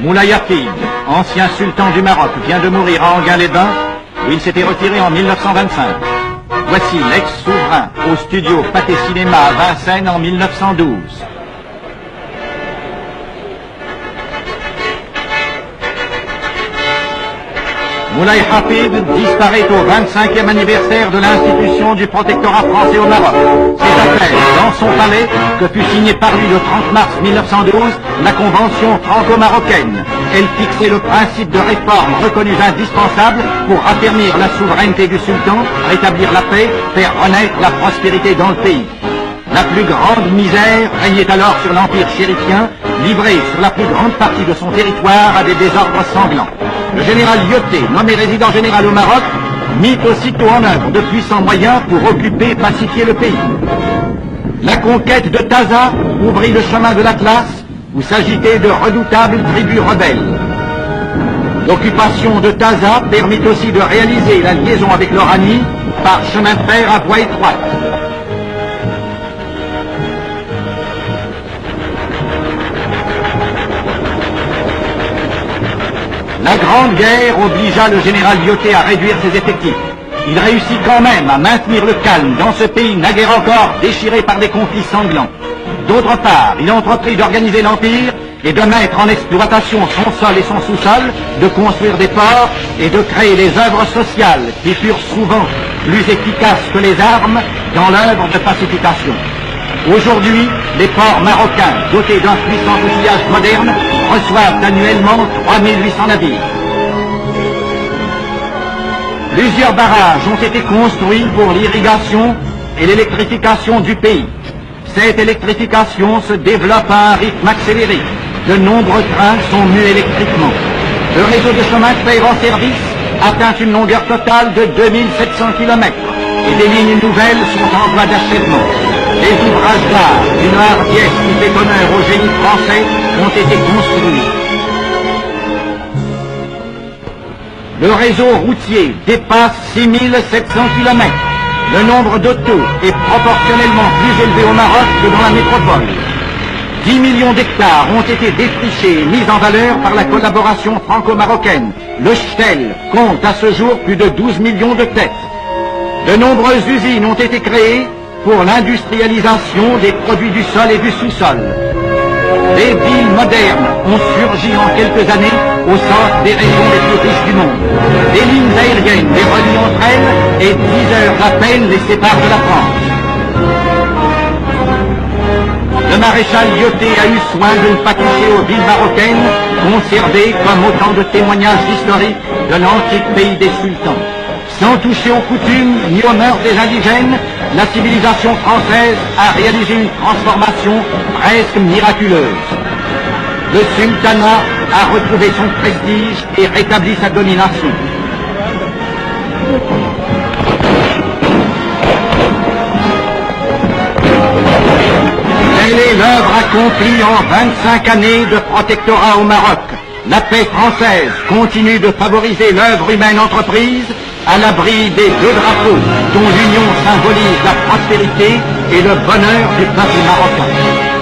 Moulay Hafid, ancien sultan du Maroc, vient de mourir à Enghien-les-Bains, où il s'était retiré en 1925. Voici l'ex-souverain au studio Pathé Cinéma à Vincennes en 1912. Moulay Hafid disparaît au 25e anniversaire de l'institution du protectorat français au Maroc. C'est après, dans son palais, que fut signée par lui le 30 mars 1912 la convention franco-marocaine. Elle fixait le principe de réformes reconnues indispensables pour affermir la souveraineté du sultan, rétablir la paix, faire renaître la prospérité dans le pays. La plus grande misère régnait alors sur l'empire chérifien, livré sur la plus grande partie de son territoire à des désordres sanglants. Le général Lyautey, nommé résident général au Maroc, mit aussitôt en œuvre de puissants moyens pour occuper et pacifier le pays. La conquête de Taza ouvrit le chemin de l'Atlas, où s'agitaient de redoutables tribus rebelles. L'occupation de Taza permit aussi de réaliser la liaison avec l'Oranie par chemin de fer à voie étroite. La Grande Guerre obligea le général Lyautey à réduire ses effectifs. Il réussit quand même à maintenir le calme dans ce pays naguère encore déchiré par des conflits sanglants. D'autre part, il entreprit d'organiser l'Empire et de mettre en exploitation son sol et son sous-sol, de construire des ports et de créer les œuvres sociales qui furent souvent plus efficaces que les armes dans l'œuvre de pacification. Aujourd'hui, les ports marocains, dotés d'un puissant outillage moderne, reçoivent annuellement 3800 navires. Plusieurs barrages ont été construits pour l'irrigation et l'électrification du pays. Cette électrification se développe à un rythme accéléré. De nombreux trains sont mus électriquement. Le réseau de chemin de fer en service atteint une longueur totale de 2700 km et des lignes nouvelles sont en voie d'achèvement. Les ouvrages d'art d'une hardiesse qui fait honneur au génie français ont été construits. Le réseau routier dépasse 6700 km. Le nombre d'autos est proportionnellement plus élevé au Maroc que dans la métropole. 10 millions d'hectares ont été défrichés et mis en valeur par la collaboration franco-marocaine. Le Shell compte à ce jour plus de 12 millions de têtes. De nombreuses usines ont été créées pour l'industrialisation des produits du sol et du sous-sol. Des villes modernes ont surgi en quelques années au centre des régions les plus riches du monde. Des lignes aériennes les relient entre elles et 10 heures à peine les séparent de la France. Le maréchal Lyautey a eu soin de ne pas toucher aux villes marocaines, conservées comme autant de témoignages historiques de l'antique pays des sultans. Sans toucher aux coutumes ni aux mœurs des indigènes, la civilisation française a réalisé une transformation presque miraculeuse. Le sultanat a retrouvé son prestige et rétabli sa domination. Telle est l'œuvre accomplie en 25 années de protectorat au Maroc. La paix française continue de favoriser l'œuvre humaine entreprise à l'abri des deux drapeaux dont l'union symbolise la prospérité et le bonheur du peuple marocain.